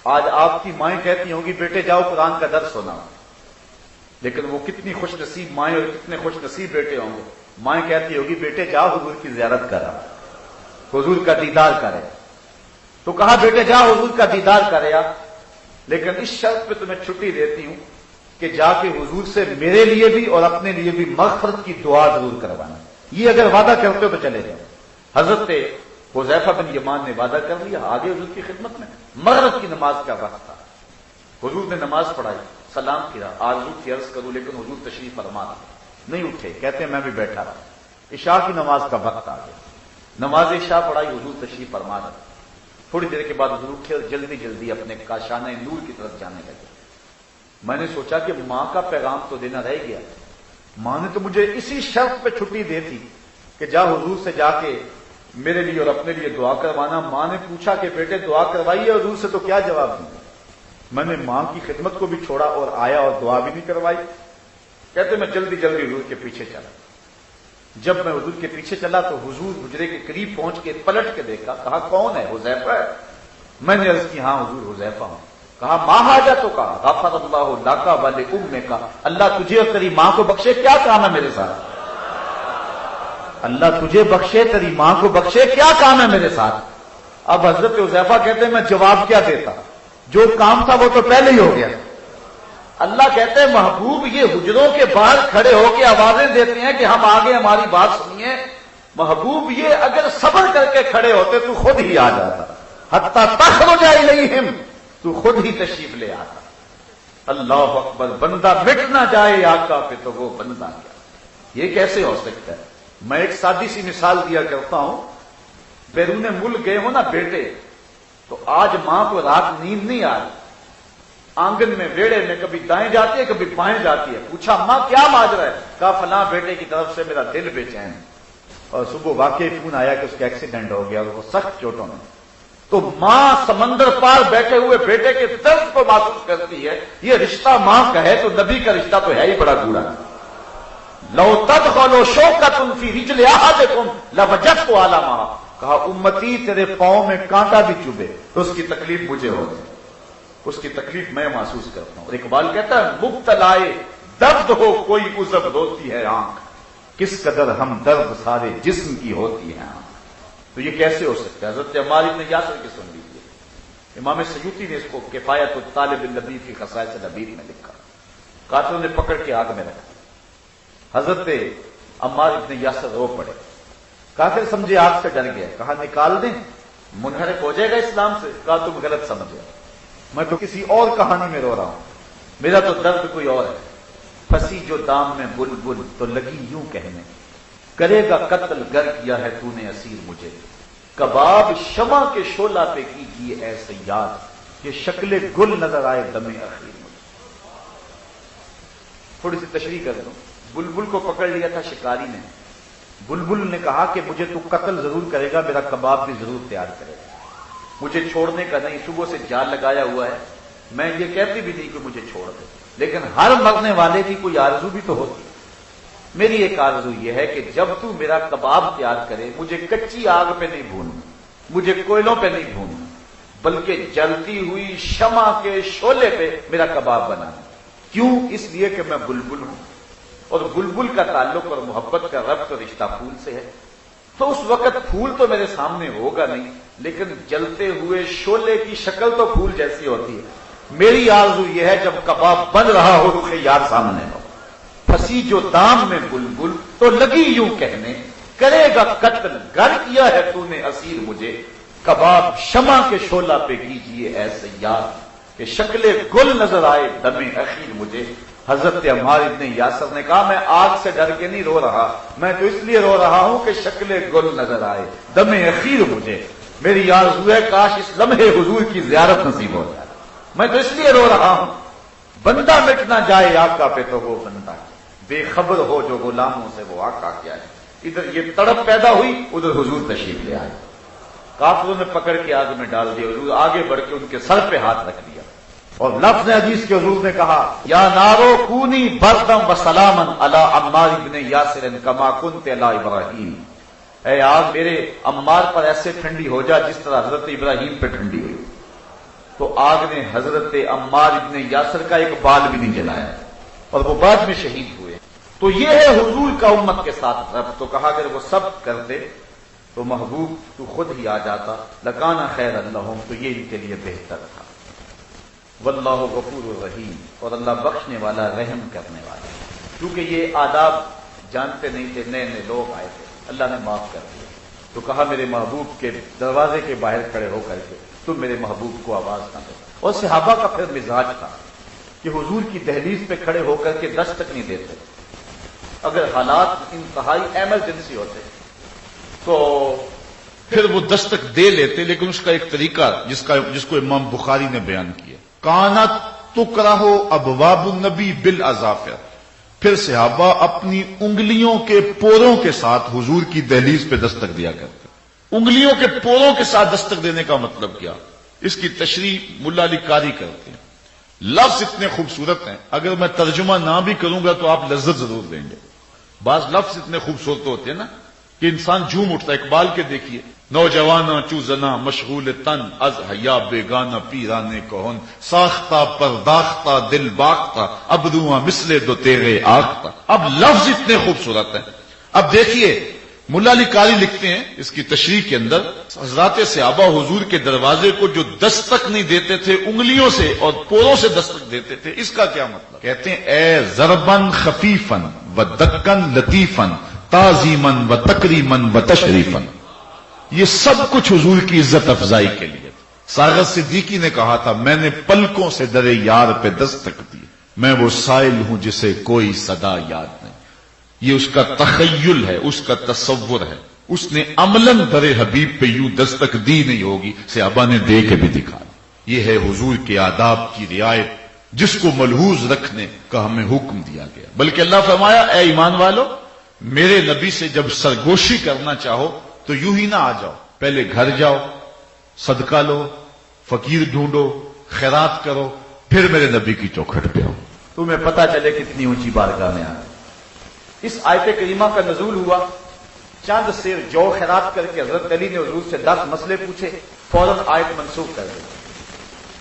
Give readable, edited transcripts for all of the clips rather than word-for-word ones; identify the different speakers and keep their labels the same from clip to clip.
Speaker 1: آج آپ کی مائیں کہتی ہوں گی بیٹے جاؤ قرآن کا درس سنا، لیکن وہ کتنی خوش نصیب مائیں اور کتنے خوش نصیب بیٹے ہوں گے، مائیں کہتی ہوگی بیٹے جاؤ حضور کی زیارت کرا، حضور کا دیدار کرے، تو کہا بیٹے جاؤ حضور کا دیدار کرے، لیکن اس شرط پہ تمہیں چھٹی دیتی ہوں کہ جا کے حضور سے میرے لیے بھی اور اپنے لیے بھی مغفرت کی دعا ضرور کروانا، یہ اگر وعدہ کرتے ہو تو چلے جاؤ۔ حضرت حذیفہ بن یمان نے وعدہ کر لیا، آگے حضور کی خدمت میں، مغرب کی نماز کا وقت تھا، حضور نے نماز پڑھائی، سلام کیا، آرزو کی عرض کروں لیکن حضور تشریف فرما نہیں اٹھے، کہتے ہیں میں بھی بیٹھا رہا، عشاء کی نماز کا وقت آ گیا، نماز عشاء پڑھائی، حضور تشریف فرما رہا، تھوڑی دیر کے بعد حضور اٹھے اور جلدی جلدی اپنے کاشانہ نور کی طرف جانے لگے۔ میں نے سوچا کہ ماں کا پیغام تو دینا رہ گیا، ماں نے تو مجھے اسی شرط پہ چھٹی دی تھی کہ جا حضور سے جا کے میرے لیے اور اپنے لیے دعا کروانا۔ ماں نے پوچھا کہ بیٹے دعا کروائیے حضور سے، تو کیا جواب دوں؟ میں نے ماں کی خدمت کو بھی چھوڑا اور آیا اور دعا بھی نہیں کروائی۔ کہتے میں جلدی جلدی حضور کے پیچھے چلا، جب میں حضور کے پیچھے چلا تو حضور حجرے کے قریب پہنچ کے پلٹ کے دیکھا، کہا کون ہے؟ حذیفہ ہے۔ میں نے عرض کی ہاں حضور حذیفہ ہوں۔ کہا ما حاجتک، کہا غفر اللہ لک ولامک، اللہ تجھے اور تیری ماں کو بخشے، کیا کام ہے میرے ساتھ؟ اللہ تجھے بخشے تیری ماں کو بخشے، کیا کام ہے میرے ساتھ؟ اب حضرت حذیفہ کہتے ہیں میں جواب کیا دیتا، جو کام تھا وہ تو پہلے ہی ہو گیا۔ اللہ کہتے ہیں محبوب یہ حجروں کے باہر کھڑے ہو کے آوازیں دیتے ہیں کہ ہم آگے ہماری بات سنیے، محبوب یہ اگر صبر کر کے کھڑے ہوتے تو خود ہی آ جاتا، حتی تخرج الیہم، تو خود ہی تشریف لے آتا۔ اللہ اکبر، بندہ مٹ نہ جائے آقا پہ تو وہ بندہ کیا، یہ کیسے ہو سکتا ہے؟ میں ایک سادی سی مثال دیا کرتا ہوں، بیرون ملک گئے ہو نا بیٹے، تو آج ماں کو رات نیند نہیں آ رہی، آنگن میں ویڑے میں کبھی دائیں جاتی ہے کبھی بائیں جاتی ہے، پوچھا ماں کیا ماجرا ہے؟ کہا فلاں بیٹے کی طرف سے میرا دل بے چین، اور صبح واقعی فون آیا کہ اس کا ایکسیڈنٹ ہو گیا اور وہ سخت چوٹوں میں۔ تو ماں سمندر پار بیٹھے ہوئے بیٹے کے درد کو محسوس کرتی ہے، یہ رشتہ ماں کا ہے تو نبی کا رشتہ تو ہے ہی بڑا گوڑا۔ لو تدخلوا شوکۃ فی رجل احدکم لوجدت علامہ، کہا امتی تیرے پاؤں میں کانٹا بھی چبھے تو اس کی تکلیف مجھے ہوتی ہے، اس کی تکلیف میں محسوس کرتا ہوں۔ اور اقبال کہتا ہے مبتلائے درد ہو کوئی عذب روتی ہے آنکھ، کس قدر ہم درد سارے جسم کی ہوتی ہے آنکھ۔ تو یہ کیسے ہو سکتا ہے؟ حضرت عمار بن یاسر کی سن لیجیے، امام سیوطی نے اس کو کفایت الطالب اللبیب فی خصائص اللبیب میں لکھا، قاتل نے پکڑ کے آگ میں رکھا، حضرت عمار بن یاسر رو پڑے، قاتل سمجھے آگ سے ڈر گیا، کہا نکال دیں منحرف ہو جائے گا اسلام سے، کہا تم غلط سمجھے، میں تو کسی اور کہانی میں رو رہا ہوں، میرا تو درد کوئی اور ہے۔ پھنسی جو دام میں بلبل تو لگی یوں کہنے، کرے گا قتل گر کیا ہے تو نے اسیر مجھے، کباب شمع کے شعلہ پہ کیجیے اے صیاد، یہ شکل گل نظر آئے دم اخیر مجھے۔ تھوڑی سی تشریح کر دوں، بلبل کو پکڑ لیا تھا شکاری نے، بلبل نے کہا کہ مجھے تو قتل ضرور کرے گا، میرا کباب بھی ضرور تیار کرے گا، مجھے چھوڑنے کا نہیں، صبح سے جال لگایا ہوا ہے، میں یہ کہتی بھی نہیں کہ مجھے چھوڑ دے، لیکن ہر مرنے والے کی کوئی آرزو بھی تو ہوتی ہے، میری ایک آرزو یہ ہے کہ جب تو میرا کباب تیار کرے مجھے کچی آگ پہ نہیں بھوننا، مجھے کوئلوں پہ نہیں بھوننا، بلکہ جلتی ہوئی شمع کے شعلے پہ میرا کباب بنانا۔ کیوں؟ اس لیے کہ میں بلبل ہوں، اور بلبل کا تعلق اور محبت کا ربط اور رشتہ پھول سے ہے، تو اس وقت پھول تو میرے سامنے ہوگا نہیں، لیکن جلتے ہوئے شعلے کی شکل تو پھول جیسی ہوتی ہے۔ میری آرزو یہ ہے جب کباب بن رہا ہو رخ یار سامنے ہو، پھنسی جو دام میں بلبل تو لگی یوں کہنے، کرے گا قتل گر کیا ہے تو نے اسیر مجھے، کباب شمع کے شعلہ پہ کیجیے اے صیاد، کہ شکل گل نظر آئے دم اخیر مجھے۔ حضرت عمار بن یاسر نے کہا میں آگ سے ڈر کے نہیں رو رہا، میں تو اس لیے رو رہا ہوں کہ شکل گل نظر آئے دم اخیر مجھے، میری آرزو ہے کاش اس لمحے حضور کی زیارت نصیب ہو جائے، میں تو اس لیے رو رہا ہوں، بندہ مٹ نہ جائے آقا پہ تو وہ بندہ، بے خبر ہو جو غلاموں سے وہ آقا کیا ہے۔ ادھر یہ تڑپ پیدا ہوئی، ادھر حضور تشریف لے آئے، کافروں نے پکڑ کے آگ میں ڈال دیا، حضور آگے بڑھ کے ان کے سر پہ ہاتھ رکھ دیا، اور لفظ حدیث کے حضور نے کہا یا نارو کونی بردم و سلامن علی عمار بن یاسر کما کنت علی ابراہیم، اے آگ میرے عمار پر ایسے ٹھنڈی ہو جا جس طرح حضرت ابراہیم پہ ٹھنڈی ہوئی۔ تو آگ نے حضرت عمار ابن یاسر کا ایک بال بھی نہیں جلایا اور وہ بعد میں شہید ہوئے. تو یہ ہے حضور کا امت کے ساتھ رب. تو کہا اگر وہ سب کرتے تو محبوب تو خود ہی آ جاتا. لکانا خیر اللہم، تو یہ ان کے لیے بہتر تھا. واللہ غفور الرحیم، اور اللہ بخشنے والا رحم کرنے والا. کیونکہ یہ آداب جانتے نہیں تھے، نئے نئے لوگ آئے تھے، اللہ نے معاف کر دیا. تو کہا میرے محبوب کے دروازے کے باہر کھڑے ہو کر کے تم میرے محبوب کو آواز نہ دو. اور صحابہ کا پھر مزاج تھا کہ حضور کی دہلیز پہ کھڑے ہو کر کے دستک نہیں دیتے. اگر حالات انتہائی ایمرجنسی ہوتے تو
Speaker 2: پھر وہ دستک دے لیتے، لیکن اس کا ایک طریقہ جس کو امام بخاری نے بیان کیا، کانت تکرہ ابواب النبی بالاظافر. پھر صحابہ اپنی انگلیوں کے پوروں کے ساتھ حضور کی دہلیز پہ دستک دیا کرتے. انگلیوں کے پوروں کے ساتھ دستک دینے کا مطلب کیا؟ اس کی تشریح ملا علی قاری کرتے ہیں. لفظ اتنے خوبصورت ہیں، اگر میں ترجمہ نہ بھی کروں گا تو آپ لذت ضرور دیں گے. بعض لفظ اتنے خوبصورت ہوتے ہیں نا کہ انسان جھوم اٹھتا ہے. اقبال کے دیکھیے، نوجواناں چوزنا مشغول تن از حیا بیگانہ پیرانے کہن ساختہ پرداختہ دل باختہ ابروآں مثل دو تیغے آختہ. اب لفظ اتنے خوبصورت ہیں. اب دیکھیے ملا علی قاری لکھتے ہیں اس کی تشریح کے اندر، حضرات صحابہ حضور کے دروازے کو جو دستک نہیں دیتے تھے انگلیوں سے اور پوروں سے دستک دیتے تھے، اس کا کیا مطلب؟ کہتے ہیں اے ضربن خفیفن و دکن لطیفن تعظیمن و تکریمن و تشریفن. یہ سب کچھ حضور کی عزت افزائی کے لیے. ساغر صدیقی نے کہا تھا میں نے پلکوں سے در یار پہ دستک دی، میں وہ سائل ہوں جسے کوئی صدا یاد نہیں. یہ اس کا تخیل ہے، اس کا تصور ہے. اس نے عملاً در حبیب پہ یوں دستک دی نہیں ہوگی، صحابہ نے دے کے بھی دکھا. یہ ہے حضور کے آداب کی رعایت جس کو ملحوظ رکھنے کا ہمیں حکم دیا گیا. بلکہ اللہ فرمایا اے ایمان والو، میرے نبی سے جب سرگوشی کرنا چاہو تو یوں ہی نہ آ جاؤ، پہلے گھر جاؤ، صدقہ لو، فقیر ڈھونڈو، خیرات کرو، پھر میرے نبی کی چوکھٹ پہ آؤ.
Speaker 1: تمہیں پتہ چلے کتنی اونچی بارگاہ میں آئے. اس آیت کریمہ کا نزول ہوا، چند سیر جو خیرات کر کے حضرت علی نے حضور سے 10 مسئلے پوچھے، فوراً آیت منسوخ کر دی.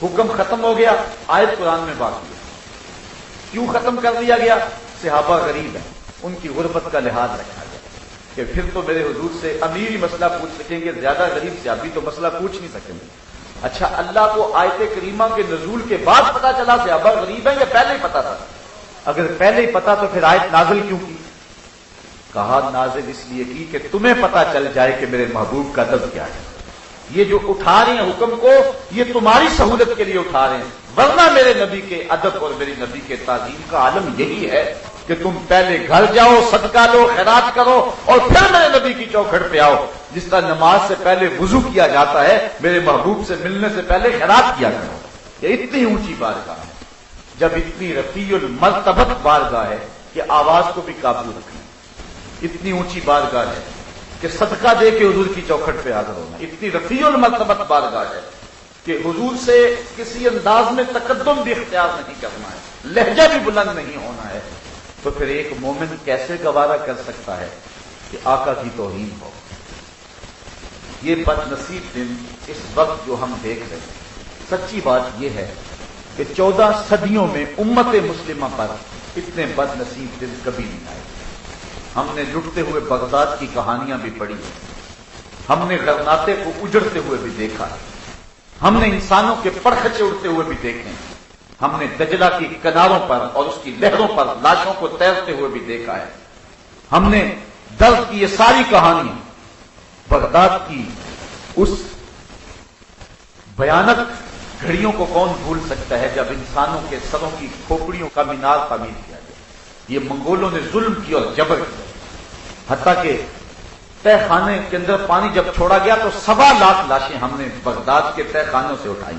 Speaker 1: حکم ختم ہو گیا، آیت قرآن میں باقی ہے. کیوں ختم کر دیا گیا؟ صحابہ غریب ہیں، ان کی غربت کا لحاظ رکھا گیا کہ پھر تو میرے حضور سے امیر ہی مسئلہ پوچھ سکیں گے، زیادہ غریب صحابی تو مسئلہ پوچھ نہیں سکیں گے. اچھا، اللہ کو آیت کریمہ کے نزول کے بعد پتا چلا صحابہ غریب ہیں یا پہلے ہی پتا تھا؟ اگر پہلے ہی پتا تو پھر آیت نازل کیوں کی؟ کہا نازل اس لیے کی کہ تمہیں پتا چل جائے کہ میرے محبوب کا ادب کیا ہے. یہ جو اٹھا رہے ہیں حکم کو، یہ تمہاری سہولت کے لیے اٹھا رہے ہیں، ورنہ میرے نبی کے ادب اور میری نبی کے تعظیم کا عالم یہی ہے کہ تم پہلے گھر جاؤ، صدقہ لو، خیرات کرو، اور پھر میرے نبی کی چوکھٹ پہ آؤ. جس طرح نماز سے پہلے وضو کیا جاتا ہے، میرے محبوب سے ملنے سے پہلے خیرات کیا کرو. یہ اتنی اونچی بارگاہ ہے، جب اتنی رفیع المرتبت بارگاہ ہے کہ آواز کو بھی قابو رکھنا. اتنی اونچی بارگاہ ہے کہ صدقہ دے کے حضور کی چوکھٹ پہ حاضر ہونا. اتنی رفیع المرتبت بارگاہ ہے کہ حضور سے کسی انداز میں تقدم بھی اختیار نہیں کرنا ہے، لہجہ بھی بلند نہیں ہونا ہے. تو پھر ایک مومن کیسے گوارا کر سکتا ہے کہ آقا کی توہین ہو؟ یہ بد نصیب دن اس وقت جو ہم دیکھ رہے ہیں، سچی بات یہ ہے کہ 14 صدیوں میں امت مسلمہ پر اتنے بد نصیب دن کبھی نہیں آئے. ہم نے لٹتے ہوئے بغداد کی کہانیاں بھی پڑھی ہیں، ہم نے غرناطے کو اجڑتے ہوئے بھی دیکھا ہے، ہم نے انسانوں کے پرخچے اڑتے ہوئے بھی دیکھے ہیں، ہم نے دجلہ کی کناروں پر اور اس کی لہروں پر لاشوں کو تیرتے ہوئے بھی دیکھا ہے. ہم نے درد کی یہ ساری کہانی بغداد کی اس بھیانک گھڑیوں کو کون بھول سکتا ہے جب انسانوں کے سروں کی کھوپڑیوں کا مینار تعمیر کیا گیا. یہ منگولوں نے ظلم کیا اور جبر کیا، حتیٰ کہ تہ خانے کے اندر پانی جب چھوڑا گیا تو 1.25 لاکھ لاشیں ہم نے بغداد کے تہ خانوں سے اٹھائی.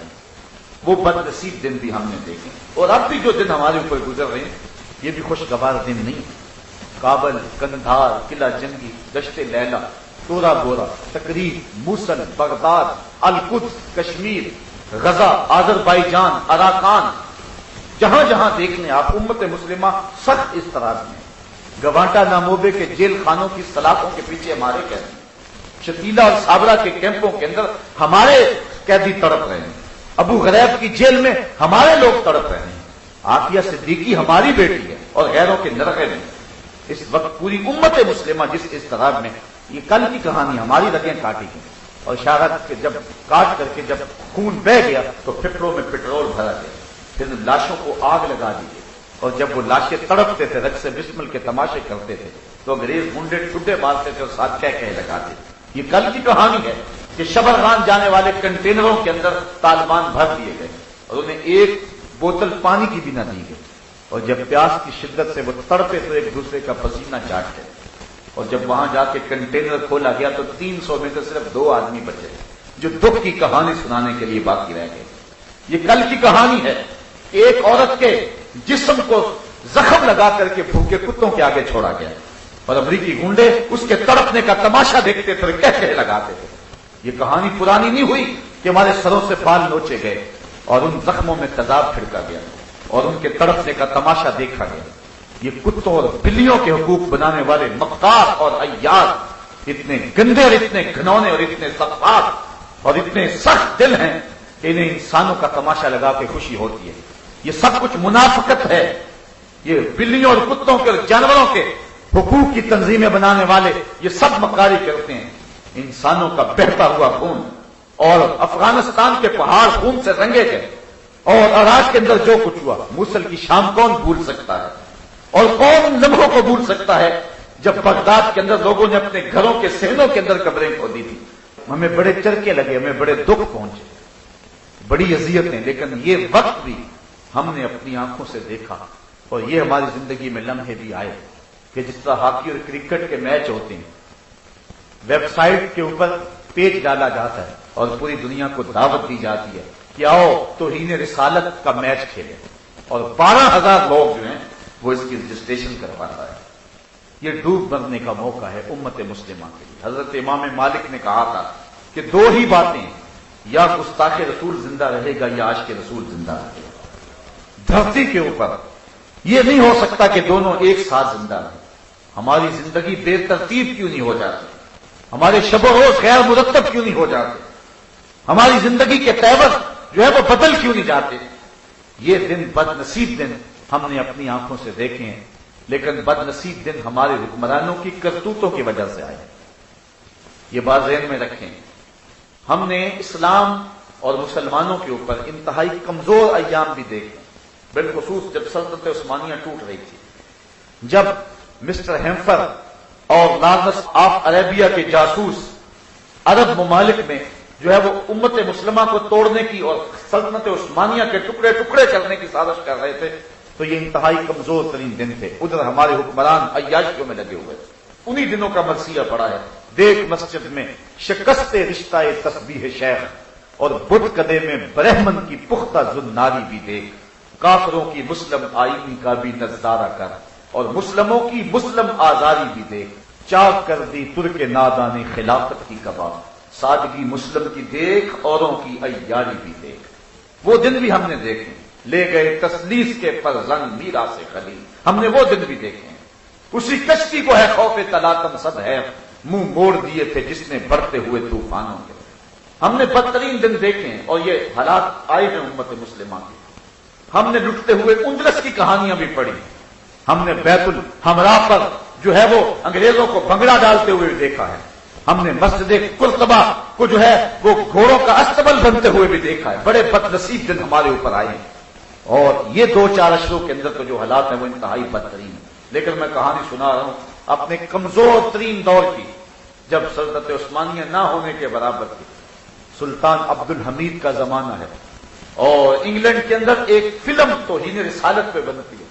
Speaker 1: وہ بد نصیب دن بھی ہم نے دیکھے، اور اب بھی جو دن ہمارے اوپر گزر رہے ہیں یہ بھی خوشگوار دن نہیں. کابل، کندھار، قلعہ جنگی، دشت لیلا، تورا بورا، تقریب، موصل، بغداد، القدس، کشمیر، غزہ، آذربائیجان، اراکان، جہاں جہاں دیکھ لیں آپ امت مسلمہ سخت اضطراب میں. گوانٹا ناموبے کے جیل خانوں کی سلاخوں کے پیچھے ہمارے قیدی، شتیلا اور صابرہ کے کیمپوں کے اندر ہمارے قیدی تڑپ رہے ہیں. ابو غریب کی جیل میں ہمارے لوگ تڑپ رہے ہیں، عافیہ صدیقی ہماری بیٹی ہے اور غیروں کے نرغے میں اس وقت پوری امت مسلمہ جس اضطراب میں، یہ کل کی کہانی، ہماری رگیں کاٹی گئی اور شہادت کے جب کاٹ کر کے جب خون بہ گیا تو پھپڑوں میں پٹرول بھرا گیا، پھر لاشوں کو آگ لگا دی گئی اور جب وہ لاشیں تڑپتے تھے، رقص بسمل کے تماشے کرتے تھے تو انگریز منڈے ٹھڈے مارتے تھے اور ساتھ کہہ لگاتے تھے۔ یہ کل کی کہانی ہے کہ شبرغان جانے والے کنٹینروں کے اندر طالبان بھر دیے گئے اور انہیں ایک بوتل پانی کی بھی نہ دی گئی، اور جب پیاس کی شدت سے وہ تڑپے تو ایک دوسرے کا پسینہ چاٹتے، اور جب وہاں جا کے کنٹینر کھولا گیا تو 300 میں سے صرف 2 آدمی بچے جو دکھ کی کہانی سنانے کے لیے باقی رہ گئے۔ یہ کل کی کہانی ہے کہ ایک عورت کے جسم کو زخم لگا کر کے بھوکے کتوں کے آگے چھوڑا گیا اور امریکی گنڈے اس کے تڑپنے کا تماشا دیکھتے تھے، کہہ لگاتے تھے۔ یہ کہانی پرانی نہیں ہوئی کہ ہمارے سروں سے بال نوچے گئے اور ان زخموں میں تیزاب چھڑکا گیا اور ان کے تڑپنے کا تماشا دیکھا گیا۔ یہ کتوں اور بلیوں کے حقوق بنانے والے مکار اور عیار اتنے گندے اور اتنے گھنونے اور اتنے سخت اور اتنے سخت دل ہیں کہ انہیں انسانوں کا تماشا لگا کے خوشی ہوتی ہے۔ یہ سب کچھ منافقت ہے۔ یہ بلیوں اور کتوں کے اور جانوروں کے حقوق کی تنظیمیں بنانے والے یہ سب مکاری کرتے ہیں۔ انسانوں کا بہتا ہوا خون اور افغانستان کے پہاڑ خون سے رنگے گئے اور عراق کے اندر جو کچھ ہوا، موصل کی شام کون بھول سکتا ہے اور کون ان لمحوں کو بھول سکتا ہے جب بغداد کے اندر لوگوں نے اپنے گھروں کے صحنوں کے اندر قبریں کھودی تھی۔ ہمیں بڑے چرکے لگے، ہمیں بڑے دکھ پہنچے، بڑی اذیتیں، لیکن یہ وقت بھی ہم نے اپنی آنکھوں سے دیکھا اور یہ ہماری زندگی میں لمحے بھی آئے کہ جس طرح ہاکی اور کرکٹ کے میچ ہوتے ہیں، ویب سائٹ کے اوپر پیج ڈالا جاتا ہے اور پوری دنیا کو دعوت دی جاتی ہے کہ آؤ توہین رسالت کا میچ کھیلیں، اور 12,000 لوگ جو ہیں وہ اس کی رجسٹریشن کرواتا ہے۔ یہ ڈوب مرنے کا موقع ہے امت مسلمہ کے لیے۔ حضرت امام مالک نے کہا تھا کہ 2 ہی باتیں، یا گستاخ رسول زندہ رہے گا یا عاشق رسول زندہ رہے گا۔ دھرتی کے اوپر یہ نہیں ہو سکتا کہ دونوں ایک ساتھ زندہ رہیں۔ ہماری زندگی بے ترتیب کیوں نہیں ہو جاتی؟ ہمارے شب و روز غیر مرتب کیوں نہیں ہو جاتے؟ ہماری زندگی کے تیور جو ہے وہ بدل کیوں نہیں جاتے؟ یہ دن بد نصیب دن ہم نے اپنی آنکھوں سے دیکھے ہیں، لیکن بد نصیب دن ہمارے حکمرانوں کی کرتوتوں کی وجہ سے آئے۔ یہ بات ذہن میں رکھیں۔ ہم نے اسلام اور مسلمانوں کے اوپر انتہائی کمزور ایام بھی دیکھے، بالخصوص جب سلطنت عثمانیہ ٹوٹ رہی تھی، جب مسٹر ہیمفر اور لارنس آف عربیہ کے جاسوس عرب ممالک میں جو ہے وہ امت مسلمہ کو توڑنے کی اور سلطنت عثمانیہ کے ٹکڑے ٹکڑے کرنے کی سازش کر رہے تھے، تو یہ انتہائی کمزور ترین دن تھے۔ ادھر ہمارے حکمران عیاشیوں میں لگے ہوئے تھے۔ انہی دنوں کا مرثیہ پڑا ہے، دیکھ مسجد میں شکست رشتہ تسبیح شیخ اور بت کدے میں برہمن کی پختہ زناری بھی دیکھ، کافروں کی مسلم آئینی کا بھی نظارہ کر اور مسلموں کی مسلم آزاری بھی دیکھ، چاک کر دی ترک نادان خلافت کی کباب، سادگی مسلم کی دیکھ اوروں کی عیاری بھی دیکھ۔ وہ دن بھی ہم نے دیکھے، لے گئے تسلیس کے فرزند میرا سے خلیل، ہم نے وہ دن بھی دیکھے ہیں۔ اسی کشتی کو ہے خوف تلاطم صد ہے، منہ موڑ دیے تھے جس نے بڑھتے ہوئے طوفانوں کے۔ ہم نے بدترین دن دیکھے ہیں اور یہ حالات آئے ہیں امت مسلمہ کے۔ ہم نے لٹتے ہوئے اندلس کی کہانیاں بھی پڑھی، ہم نے بیت الحمراء پر جو ہے وہ انگریزوں کو بنگڑا ڈالتے ہوئے بھی دیکھا ہے، ہم نے مسجد قرطبہ کو جو ہے وہ گھوڑوں کا استبل بنتے ہوئے بھی دیکھا ہے۔ بڑے بدنصیب دن ہمارے اوپر آئے ہیں اور یہ 2-4 اشروں کے اندر تو جو حالات ہیں وہ انتہائی بدترین ہیں۔ لیکن میں کہانی سنا رہا ہوں اپنے کمزور ترین دور کی، جب سلطنت عثمانیہ نہ ہونے کے برابر تھی، سلطان عبد الحمید کا زمانہ ہے اور انگلینڈ کے اندر ایک فلم توہین رسالت پہ بنتی ہے۔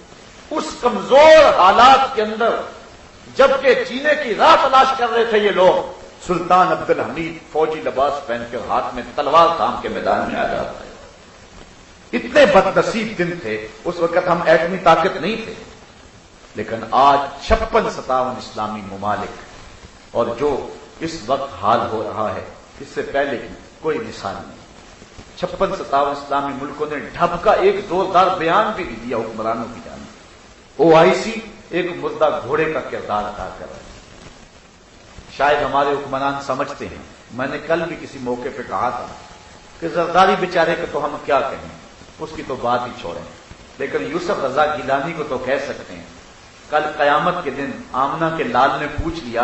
Speaker 1: اس کمزور حالات کے اندر جبکہ جینے کی راہ تلاش کر رہے تھے یہ لوگ، سلطان عبد الحمید فوجی لباس پہن کر ہاتھ میں تلوار تھام کے میدان میں آ جاتا ہے۔ اتنے بدنصیب دن تھے، اس وقت ہم ایٹمی طاقت نہیں تھے، لیکن آج 56-57 اسلامی ممالک اور جو اس وقت حال ہو رہا ہے اس سے پہلے کی کوئی مثال نہیں۔ 56-57 اسلامی ملکوں نے ڈھب کا ایک زوردار بیان بھی دیا حکمرانوں کی جانب۔ OIC ایک مردہ گھوڑے کا کردار ادا کر رہا ہے۔ شاید ہمارے حکمران سمجھتے ہیں، میں نے کل بھی کسی موقع پہ کہا تھا کہ کہ زرداری بیچارے کو تو ہم کیا کہیں، اس کی تو بات ہی چھوڑیں، لیکن یوسف رضا گیلانی کو تو کہہ سکتے ہیں۔ کل قیامت کے دن آمنہ کے لال نے پوچھ لیا،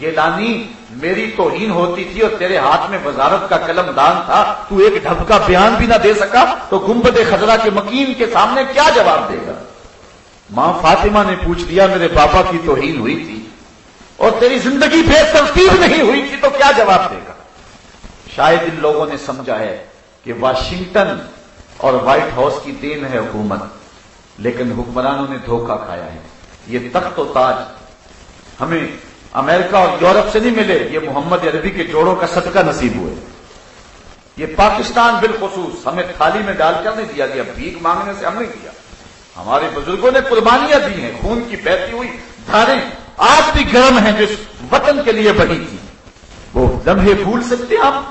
Speaker 1: گیلانی میری توہین ہوتی تھی اور تیرے ہاتھ میں وزارت کا قلم دان تھا، تو ایک ڈھب کا بیان بھی نہ دے سکا، تو گنبد خضرا کے مکین کے سامنے کیا جواب دے گا؟ ماں فاطمہ نے پوچھ لیا، میرے پاپا کی توہین ہوئی تھی اور تیری زندگی بے ترتیب نہیں ہوئی تھی، تو کیا جواب دے گا؟ شاید ان لوگوں نے سمجھا ہے کہ واشنگٹن اور وائٹ ہاؤس کی دین ہے حکومت، لیکن حکمرانوں نے دھوکہ کھایا ہے۔ یہ تخت و تاج ہمیں امریکہ اور یورپ سے نہیں ملے، یہ محمد عربی کے جوڑوں کا صدقہ نصیب ہوئے۔ یہ پاکستان بالخصوص ہمیں تھالی میں ڈال کر نہیں دیا گیا، بھیک مانگنے سے ہم نہیں دیا، ہمارے بزرگوں نے قربانیاں دی ہیں، خون کی بہتی ہوئی دھاریں آج بھی گرم ہیں جس وطن کے لیے بہی تھی۔ وہ لمحے بھول سکتے ہیں آپ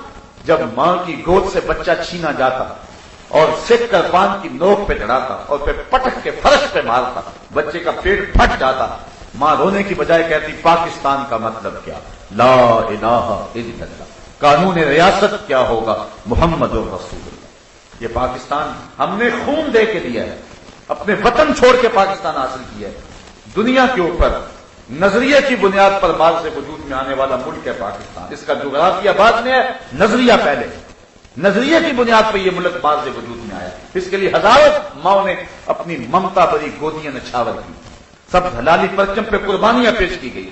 Speaker 1: جب ماں کی گود سے بچہ چھینا جاتا اور سکھ کر پان کی نوک پہ چڑھاتا اور پھر پٹک کے فرش پہ مارتا، بچے کا پیٹ پھٹ جاتا، ماں رونے کی بجائے کہتی پاکستان کا مطلب کیا، لا الہ الا اللہ، قانون ریاست کیا ہوگا، محمد رسول اللہ۔ یہ پاکستان ہم نے خون دے کے دیا ہے، اپنے وطن چھوڑ کے پاکستان حاصل کیا ہے۔ دنیا کے اوپر نظریے کی بنیاد پر بعد سے وجود میں آنے والا ملک ہے پاکستان، اس کا جغرافیہ بعد میں ہے، نظریہ پہلے، نظریے کی بنیاد پر یہ ملک بعد سے وجود میں آیا، اس کے لیے ہزاروں ماؤں نے اپنی ممتا بری گودیاں نچھاور کی، سب حلالی پرچم پہ قربانیاں پیش کی گئی۔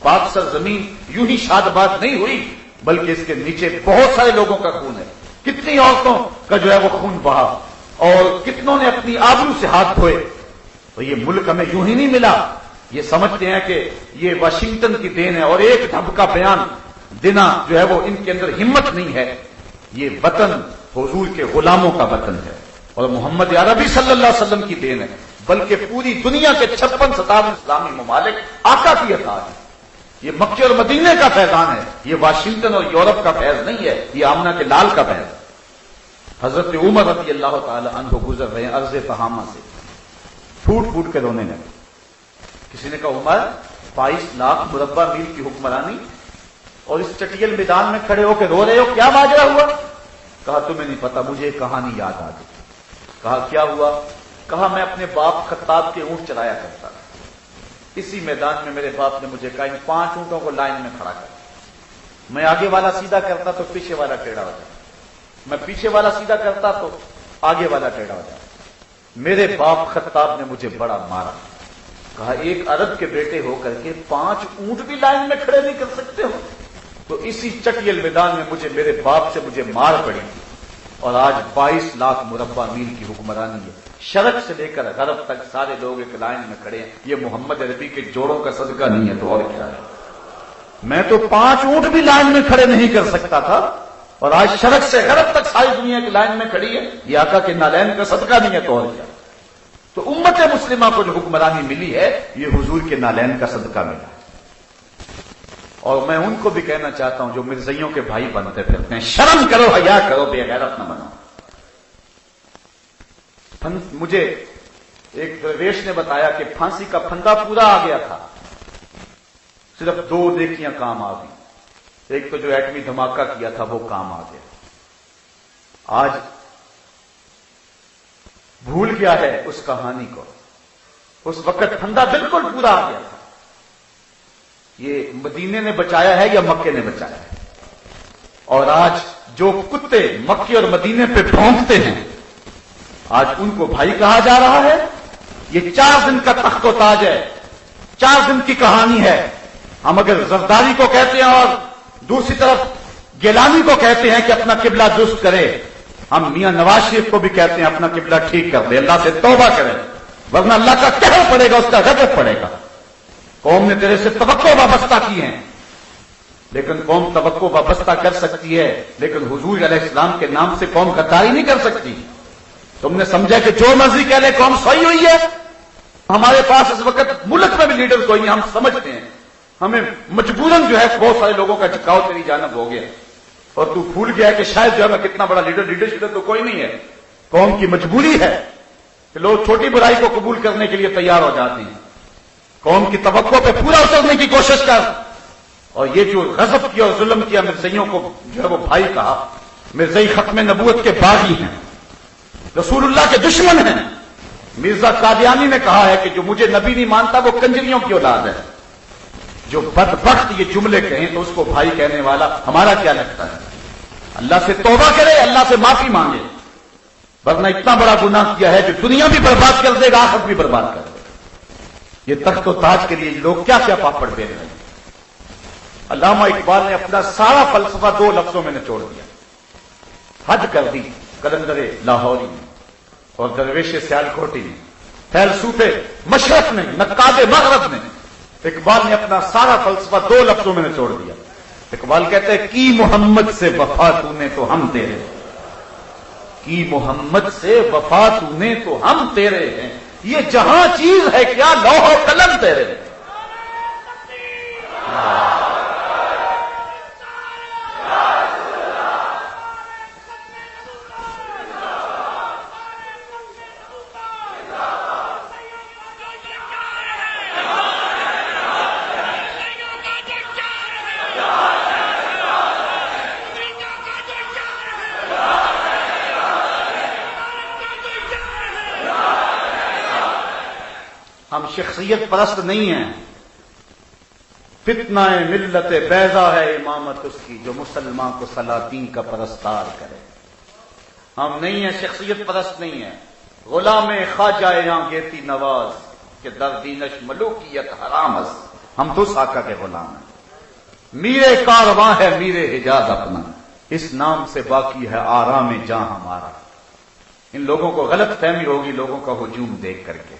Speaker 1: پاک سرزمین یوں ہی شاد باد نہیں ہوئی، بلکہ اس کے نیچے بہت سارے لوگوں کا خون ہے، کتنی عورتوں کا جو ہے وہ خون بہا اور کتنوں نے اپنی آبرو سے ہاتھ دھوئے۔ تو یہ ملک ہمیں یوں ہی نہیں ملا، یہ سمجھتے ہیں کہ یہ واشنگٹن کی دین ہے اور ایک ڈھب کا بیان دینا جو ہے وہ ان کے اندر ہمت نہیں ہے۔ یہ وطن حضور کے غلاموں کا وطن ہے اور محمد عربی صلی اللہ علیہ وسلم کی دین ہے، بلکہ پوری دنیا کے 56-57 اسلامی ممالک آقا کی عطا ہے۔ یہ مکے اور مدینے کا فیضان ہے، یہ واشنگٹن اور یورپ کا فیض نہیں ہے، یہ آمنہ کے لال کا فیض ہے۔ حضرت عمر رضی اللہ تعالی عنہ گزر رہے ہیں عرض تہامہ سے، پھوٹ پھوٹ کے رونے لگے۔ کسی نے کہا عمر 22 لاکھ مربع میل کی حکمرانی اور اس چٹیل میدان میں کھڑے ہو کے رو رہے ہو، کیا ماجرا ہوا؟ کہا تمہیں نہیں پتا، مجھے ایک کہانی یاد آ گئی۔ کہا کیا ہوا؟ کہا میں اپنے باپ خطاب کے اونٹ چلایا کرتا تھا، اسی میدان میں میرے باپ نے مجھے کہا ان 5 اونٹوں کو لائن میں کھڑا کر، میں آگے والا سیدھا کرتا تو پیچھے والا ٹیڑھا ہو جاتا، میں پیچھے والا سیدھا کرتا تو آگے والا ٹیڑھا ہو جاتا۔ میرے باپ خطاب نے مجھے بڑا مارا، کہا ایک عرب کے بیٹے ہو کر کے 5 اونٹ بھی لائن میں کھڑے نہیں کر سکتے ہو؟ تو اسی چٹیل میدان میں مجھے میرے باپ سے مجھے مار پڑی تھی، اور آج 22 لاکھ مربع میل کی حکمرانی ہے، شرق سے لے کر غرب تک سارے لوگ ایک لائن میں کھڑے ہیں۔ یہ محمد عربی کے جوڑوں کا صدقہ نہیں ہے تو اور کیا ہے؟ میں تو 5 اونٹ بھی لائن میں کھڑے نہیں کر سکتا تھا، اور آج شرق سے غرب تک ساری دنیا کی لائن میں کھڑی ہے، یہ آقا کے نالین کا صدقہ نہیں ہے تو اور کیا؟ تو امت مسلمہ کو جو حکمرانی ملی ہے یہ حضور کے نالین کا صدقہ ملا ہے۔ اور میں ان کو بھی کہنا چاہتا ہوں جو مرزائیوں کے بھائی بنتے پھرتے ہیں، شرم کرو، حیا کرو، بے غیرت نہ بنو۔ مجھے ایک درویش نے بتایا کہ پھانسی کا پھندا پورا آ گیا تھا، صرف 2 نیکیاں کام آ گئی، ایک تو جو ایٹمی دھماکہ کیا تھا وہ کام آ گیا، آج بھول گیا ہے اس کہانی کو، اس وقت پھندا بالکل پورا آ گیا تھا۔ یہ مدینے نے بچایا ہے یا مکے نے بچایا ہے؟ اور آج جو کتے مکے اور مدینے پہ بھونکتے ہیں آج ان کو بھائی کہا جا رہا ہے۔ یہ 4 دن کا تخت و تاج ہے، 4 دن کی کہانی ہے۔ ہم اگر زرداری کو کہتے ہیں اور دوسری طرف گیلانی کو کہتے ہیں کہ اپنا قبلہ درست کرے، ہم میاں نواز شریف کو بھی کہتے ہیں اپنا قبلہ ٹھیک کر دے، اللہ سے توبہ کرے، ورنہ اللہ کا قہر پڑے گا، اس کا غضب پڑے گا۔ قوم نے تیرے سے توقع وابستہ کی ہیں، لیکن قوم توقع وابستہ کر سکتی ہے، لیکن حضور علیہ السلام کے نام سے قوم غداری نہیں کر سکتی۔ تم نے سمجھا کہ جو مرضی کہہ لے قوم سوئی ہوئی ہے؟ ہمارے پاس اس وقت ملک میں بھی لیڈر کوئی نہیں، ہم سمجھتے ہیں ہمیں مجبوراً جو ہے بہت سارے لوگوں کا جھکاؤ تیری جانب ہو گیا، اور تو بھول گیا کہ شاید جو ہے میں کتنا بڑا لیڈر تو کوئی نہیں ہے۔ قوم کی مجبوری ہے کہ لوگ چھوٹی برائی کو قبول کرنے کے لیے تیار ہو جاتے ہیں۔ قوم کی توقع پہ پورا اترنے کی کوشش کر، اور یہ جو غضب کیا اور ظلم کیا مرزائیوں کو جو ہے وہ بھائی کہا، مرزائی ختم نبوت کے باغی ہیں، رسول اللہ کے دشمن ہیں۔ مرزا قادیانی نے کہا ہے کہ جو مجھے نبی نہیں مانتا وہ کنجریوں کی اولاد ہے۔ جو بدبخت یہ جملے کہیں تو اس کو بھائی کہنے والا ہمارا کیا لگتا ہے؟ اللہ سے توبہ کرے، اللہ سے معافی مانگے، ورنہ اتنا بڑا گناہ کیا ہے جو دنیا بھی برباد کر دے گا، آخرت بھی برباد کر دے گا۔ یہ تخت و تاج کے لیے لوگ کیا کیا پاپڑ بیل رہے ہیں۔ علامہ اقبال نے اپنا سارا فلسفہ 2 لفظوں میں نچوڑ دیا، حد کر دی قلندر لاہوری نے اور درویش سیالکوٹی نے، فیلسوف مشرق نے، نقاد مغرب نے۔ اقبال نے اپنا سارا فلسفہ 2 لفظوں میں نچوڑ دیا۔ اقبال کہتے ہیں کی محمد سے وفا تو نے تو ہم تیرے، کی محمد سے وفا تو نے تو ہم تیرے ہیں، یہ جہاں چیز ہے کیا لوح و قلم تیرے ہیں۔ ہم شخصیت پرست نہیں ہیں، فتنہ ملت بیضا ہے امامت اس کی جو مسلمان کو سلاطین کا پرستار کرے۔ ہم نہیں ہیں، شخصیت پرست نہیں ہیں، غلام خواجہ یہاں گیتی نواز کہ در دینش ملوکیت حرام است، ہم تو اس آقا کے غلام ہیں۔ میرے کارواں ہے میرے حجاز اپنا، اس نام سے باقی ہے آرام جاں ہمارا۔ ان لوگوں کو غلط فہمی ہوگی لوگوں کا ہجوم دیکھ کر کے،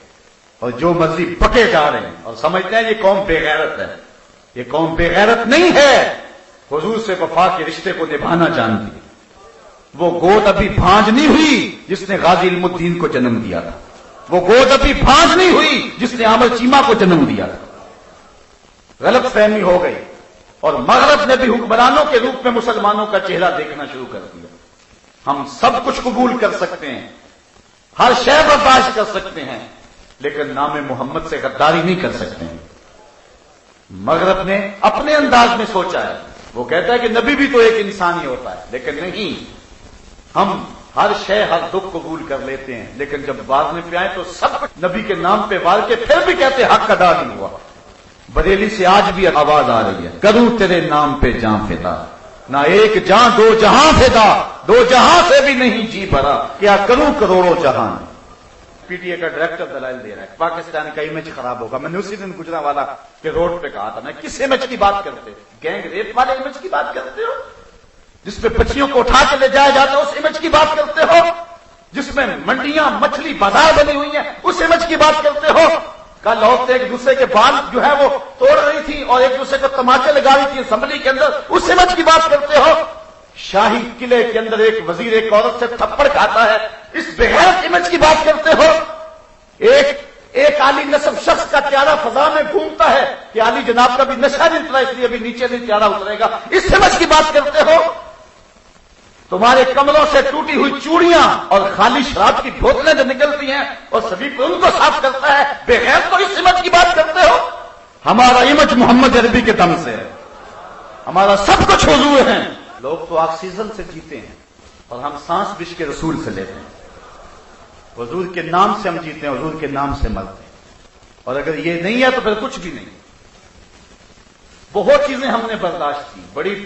Speaker 1: اور جو مرضی پکے جا رہے ہیں اور سمجھتے ہیں یہ قوم بے غیرت ہے۔ یہ قوم بے غیرت نہیں ہے، حضور سے وفا کے رشتے کو نبھانا جانتی ہے۔ وہ گود ابھی بھانج نہیں ہوئی جس نے غازی علم الدین کو جنم دیا تھا، وہ گود ابھی بھانج نہیں ہوئی جس نے عامر چیمہ کو جنم دیا تھا۔ غلط فہمی ہو گئی، اور مغرب نے بھی حکمرانوں کے روپ میں مسلمانوں کا چہرہ دیکھنا شروع کر دیا۔ ہم سب کچھ قبول کر سکتے ہیں، ہر شے برداشت کر سکتے ہیں، لیکن نام محمد سے غداری نہیں کر سکتے ہیں۔ مغرب نے اپنے انداز میں سوچا ہے، وہ کہتا ہے کہ نبی بھی تو ایک انسان ہی ہوتا ہے، لیکن نہیں، ہم ہر شے ہر دکھ قبول کر لیتے ہیں، لیکن جب وارنے پہ آئے تو سب کچھ نبی کے نام پہ وار کے پھر بھی کہتے حق ادا نہیں ہوا۔ بریلی سے آج بھی آواز آ رہی ہے، کروں تیرے نام پہ جاں فدا، نہ ایک جاں 2 جہاں فدا، 2 جہاں سے بھی نہیں جی بھرا، کیا کروں کروڑوں جہاں۔ پی ٹی اے کا ڈائریکٹر دلائل دے رہا ہے پاکستان کا امیج خراب ہوگا۔ میں نے اسی دن گجرانوالہ کے روڈ پہ کہا تھا، میں کس امیج کی بات کرتے؟ گینگ ریپ والے امیج کی بات کرتے ہو؟ جس پہ بچیوں کو اٹھا کے لے جایا جاتا ہے اس امیج کی بات کرتے ہو؟ جس میں منڈیاں مچھلی بازار بنی ہوئی ہیں اس امیج کی بات کرتے ہو؟ کل عورتیں ایک دوسرے کے بال جو ہے وہ توڑ رہی تھی اور ایک دوسرے کو تماچے لگا رہی تھی اسمبلی کے اندر، اس امیج کی بات کرتے ہو؟ شاہی قلعے کے اندر ایک وزیر ایک عورت سے تھپڑ کھاتا ہے، اس بغیر امیج کی بات کرتے ہو؟ ایک عالی نسب شخص کا چہرہ فضا میں گھومتا ہے کہ علی جناب کا بھی نشہ نہیں اترا اس لیے ابھی نیچے نہیں چہرہ اترے گا، اس سمجھ کی بات کرتے ہو؟ تمہارے کمروں سے ٹوٹی ہوئی چوڑیاں اور خالی شراب کی بوتلیں جو نکلتی ہیں اور سبھی کو ان کو صاف کرتا ہے، بغیر تو اس سمجھ کی بات کرتے ہو؟ ہمارا امیج محمد عربی کے دم سے ہے، ہمارا سب کچھ حضور ہے۔ لوگ تو آکسیجن سے جیتے ہیں اور ہم سانس بش کے رسول سے لیتے ہیں۔ حضور کے نام سے ہم جیتے ہیں، حضور کے نام سے مرتے ہیں، اور اگر یہ نہیں ہے تو پھر کچھ بھی نہیں۔ بہت چیزیں ہم نے برداشت کی،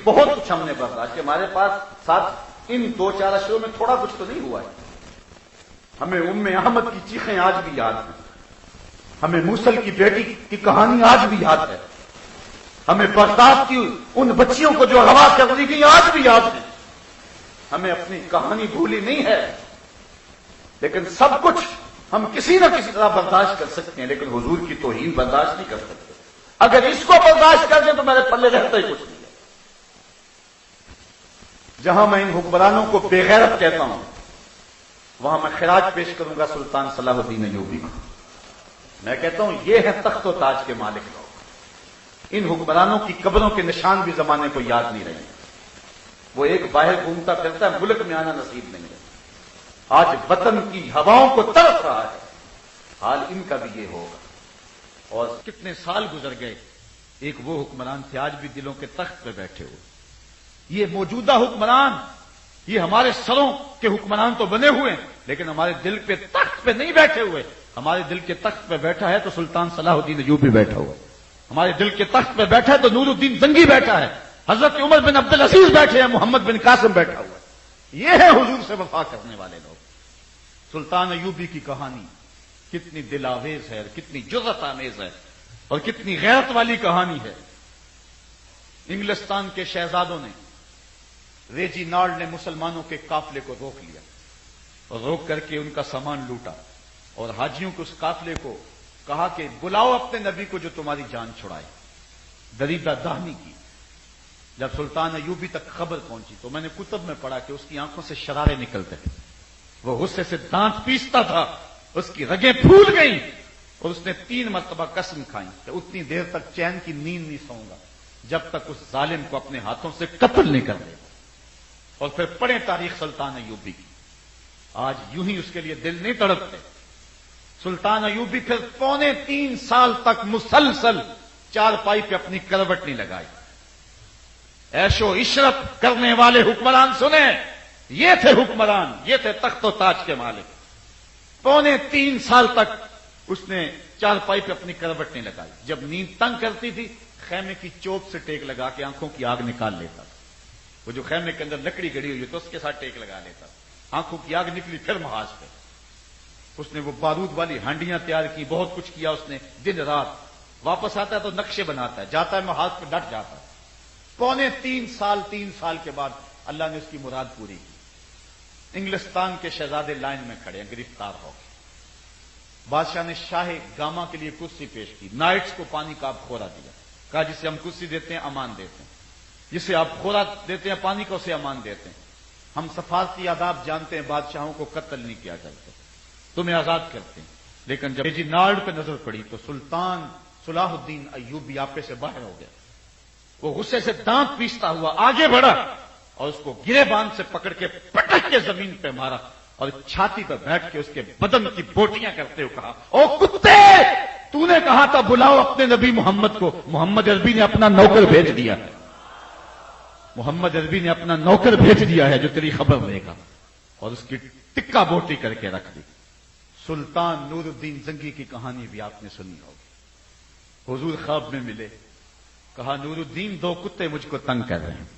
Speaker 1: بہت کچھ ہم نے برداشت کیا، ہمارے پاس ساتھ ان 2-4 اشروں میں تھوڑا کچھ تو نہیں ہوا ہے۔ ہمیں ام احمد کی چیخیں آج بھی یاد ہیں، ہمیں موصل کی بیٹی کی کہانی آج بھی یاد ہے، ہمیں بغداد کی ان بچیوں کو جو اغوا کر دی گئی آج بھی یاد ہے، ہمیں اپنی کہانی بھولی نہیں ہے، لیکن سب کچھ ہم کسی نہ کسی طرح برداشت کر سکتے ہیں، لیکن حضور کی توہین برداشت نہیں کر سکتے۔ اگر اس کو برداشت کر دیں تو میرے پلے رہتا ہی کچھ نہیں ہے۔ جہاں میں ان حکمرانوں کو بے غیرت کہتا ہوں وہاں میں خراج پیش کروں گا سلطان صلاح الدین ایوبی کو۔ میں کہتا ہوں یہ ہے تخت و تاج کے مالک لوگ۔ ان حکمرانوں کی قبروں کے نشان بھی زمانے کو یاد نہیں رہے، وہ ایک باہر گھومتا پھرتا ہے، ملک میں آنا نصیب نہیں ہے، آج وطن کی ہواؤں کو تڑپ رہا ہے، حال ان کا بھی یہ ہوگا۔ اور کتنے سال گزر گئے، ایک وہ حکمران تھے آج بھی دلوں کے تخت پہ بیٹھے ہوئے، یہ موجودہ حکمران یہ ہمارے سروں کے حکمران تو بنے ہوئے ہیں لیکن ہمارے دل پہ تخت پہ نہیں بیٹھے ہوئے. ہمارے دل کے تخت پہ بیٹھا ہے تو سلطان صلاح الدین ایوبی بیٹھا ہوا ہے. ہمارے دل کے تخت پہ بیٹھا ہے تو نور الدین زنگی بیٹھا ہے. حضرت عمر بن عبد العزیز بیٹھے ہیں. محمد بن قاسم بیٹھا ہوا ہے. یہ ہے حضور سے وفا کرنے والے لوگ. سلطان ایوبی کی کہانی کتنی دل آویز ہے, کتنی جرأت آمیز ہے اور کتنی غیرت والی کہانی ہے. انگلستان کے شہزادوں نے, ریجی نارڈ نے مسلمانوں کے قافلے کو روک لیا اور روک کر کے ان کا سامان لوٹا اور حاجیوں کو اس قافلے کو کہا کہ بلاؤ اپنے نبی کو جو تمہاری جان چھڑائے. دریدہ دہنی کی. جب سلطان ایوبی تک خبر پہنچی تو میں نے کتب میں پڑھا کہ اس کی آنکھوں سے شرارے نکلتے تھے, وہ غصے سے دانت پیستا تھا, اس کی رگیں پھول گئیں اور اس نے 3 مرتبہ قسم کھائی کہ اتنی دیر تک چین کی نیند نہیں سوؤں گا جب تک اس ظالم کو اپنے ہاتھوں سے قتل نہیں کر دے. اور پھر پڑھیں تاریخ سلطان ایوبی کی. آج یوں ہی اس کے لیے دل نہیں تڑپتے. سلطان ایوبی پھر 3.25 سال تک مسلسل چارپائی پہ اپنی کروٹ نہیں لگائی. عیش و عشرت کرنے والے حکمران سنیں, یہ تھے حکمران, یہ تھے تخت و تاج کے مالک. 3.25 سال تک اس نے چارپائی پہ اپنی کروٹ نہیں لگائی. جب نیند تنگ کرتی تھی خیمے کی چوب سے ٹیک لگا کے آنکھوں کی آگ نکال لیتا. وہ جو خیمے کے اندر لکڑی گڑی ہوئی تو اس کے ساتھ ٹیک لگا لیتا. آنکھوں کی آگ نکلی پھر محاذ پہ. اس نے وہ بارود والی ہانڈیاں تیار کی, بہت کچھ کیا اس نے دن رات. واپس آتا ہے تو نقشے بناتا ہے, جاتا ہے محاذ پہ ڈٹ جاتا ہے. 3 سال کے بعد اللہ نے اس کی مراد پوری کی. انگلستان کے شہزادے لائن میں کھڑے ہیں گرفتار ہو گئے. بادشاہ نے شاہ گاما کے لیے کرسی پیش کی. نائٹس کو پانی کا آپ خورا دیا, کہا جسے ہم کرسی دیتے ہیں امان دیتے ہیں, جسے آپ خورا دیتے ہیں پانی کا اسے امان دیتے ہیں. ہم سفارتی آداب جانتے ہیں, بادشاہوں کو قتل نہیں کیا جاتا, تمہیں آزاد کرتے ہیں. لیکن جب ریجی نارڈ پہ نظر پڑی تو سلطان صلاح الدین ایوبی آپے سے باہر ہو گیا. وہ غصے سے دانت پیستا ہوا آگے بڑھا اور اس کو گرے باندھ سے پکڑ کے پٹک کے زمین پہ مارا اور چھاتی پر بیٹھ کے اس کے بدن کی بوٹیاں کرتے ہوئے کہا, او کتے, تو نے کہا تھا بلاؤ اپنے نبی محمد کو, محمد عربی نے اپنا نوکر بھیج دیا ہے. محمد عربی نے اپنا نوکر بھیج دیا ہے جو تیری خبر لے گا. اور اس کی ٹکا بوٹی کر کے رکھ دی. سلطان نور الدین زنگی کی کہانی بھی آپ نے سنی ہوگی. حضور خواب میں ملے, کہا نور الدین 2 کتے مجھ کو تنگ کر رہے ہیں.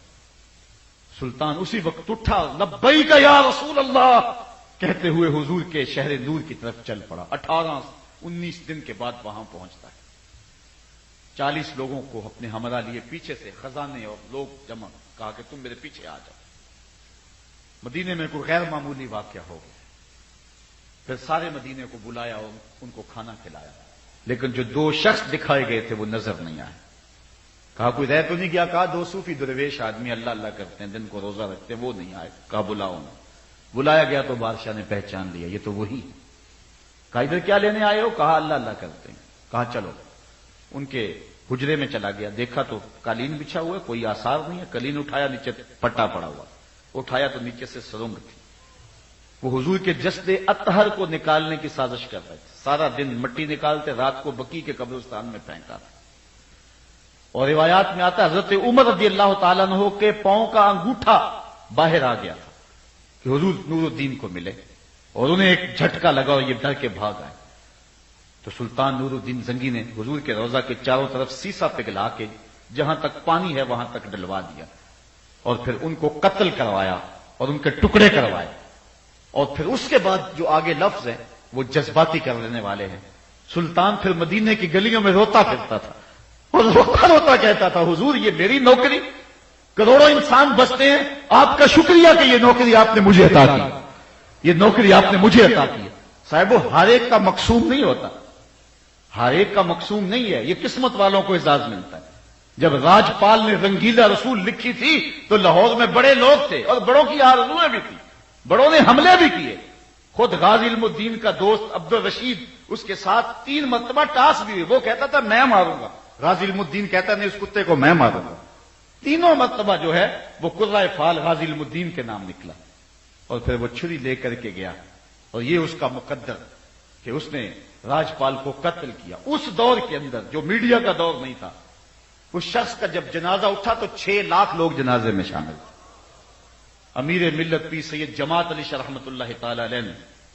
Speaker 1: سلطان اسی وقت اٹھا, لبیک یا رسول اللہ کہتے ہوئے حضور کے شہر نور کی طرف چل پڑا. 18-19 دن کے بعد وہاں پہنچتا ہے. 40 لوگوں کو اپنے ہمراہ لیے پیچھے سے خزانے اور لوگ جمع, کہا کہ تم میرے پیچھے آ جاؤ. مدینے میں کوئی غیر معمولی واقعہ ہو گیا. پھر سارے مدینے کو بلایا اور ان کو کھانا کھلایا, لیکن جو 2 شخص دکھائے گئے تھے وہ نظر نہیں آئے. کہا کوئی رہ تو نہیں گیا, کہا 2 صوفی درویش آدمی اللہ اللہ کرتے ہیں, دن کو روزہ رکھتے ہیں, وہ نہیں آئے. کہا بلاؤ انہیں. بلایا گیا تو بادشاہ نے پہچان لیا یہ تو وہی. کہا ادھر کیا لینے آئے ہو؟ کہا اللہ اللہ کرتے ہیں. کہا چلو. ان کے حجرے میں چلا گیا, دیکھا تو قالین بچھا ہوا ہے, کوئی آثار نہیں ہے. قالین اٹھایا, نیچے پٹا پڑا ہوا, اٹھایا تو نیچے سے سرنگ تھی. وہ حضور کے جسد اطہر کو نکالنے کی سازش کر رہے تھے. سارا دن مٹی نکالتے, رات کو بقی کے قبرستان میں پھینکا تھا. اور روایات میں آتا ہے حضرت عمر رضی اللہ تعالیٰ عنہ کے پاؤں کا انگوٹھا باہر آ گیا تھا کہ حضور نور الدین کو ملے, اور انہیں ایک جھٹکا لگا اور یہ ڈر کے بھاگ آئے. تو سلطان نور الدین زنگی نے حضور کے روضہ کے چاروں طرف سیسا پگھلا کے جہاں تک پانی ہے وہاں تک ڈلوا دیا, اور پھر ان کو قتل کروایا اور ان کے ٹکڑے کروائے. اور پھر اس کے بعد جو آگے لفظ ہیں وہ جذباتی کر لینے والے ہیں. سلطان پھر مدینے کی گلیوں میں روتا پھرتا تھا اور روتا روتا کہتا تھا حضور یہ میری نوکری, کروڑوں انسان بستے ہیں, آپ کا شکریہ کہ یہ نوکری آپ نے مجھے عطا کی, یہ نوکری آپ نے مجھے عطا کی. صاحب وہ ہر ایک کا مقصوم نہیں ہوتا, ہر ایک کا مقصوم نہیں ہے, یہ قسمت والوں کو اعزاز ملتا ہے. جب راجپال نے رنگیلا رسول لکھی تھی تو لاہور میں بڑے لوگ تھے اور بڑوں کی آرزویں بھی تھی, بڑوں نے حملے بھی کیے. خود غازی علم الدین کا دوست عبد الرشید اس کے ساتھ 3 مرتبہ ٹاس بھی ہوئی. وہ کہتا تھا میں ماروں گا, غازی علم الدین کہتا نہیں اس کتے کو میں ماروں گا. 3 مرتبہ جو ہے وہ قرۂ فال غازی علم الدین کے نام نکلا, اور پھر وہ چھری لے کر کے گیا. اور یہ اس کا مقدر کہ اس نے راجپال کو قتل کیا. اس دور کے اندر جو میڈیا کا دور نہیں تھا, اس شخص کا جب جنازہ اٹھا تو 6 لاکھ لوگ جنازے میں شامل تھے. امیر ملت پیر سید جماعت علی شاہ رحمۃ اللہ تعالی علیہ نے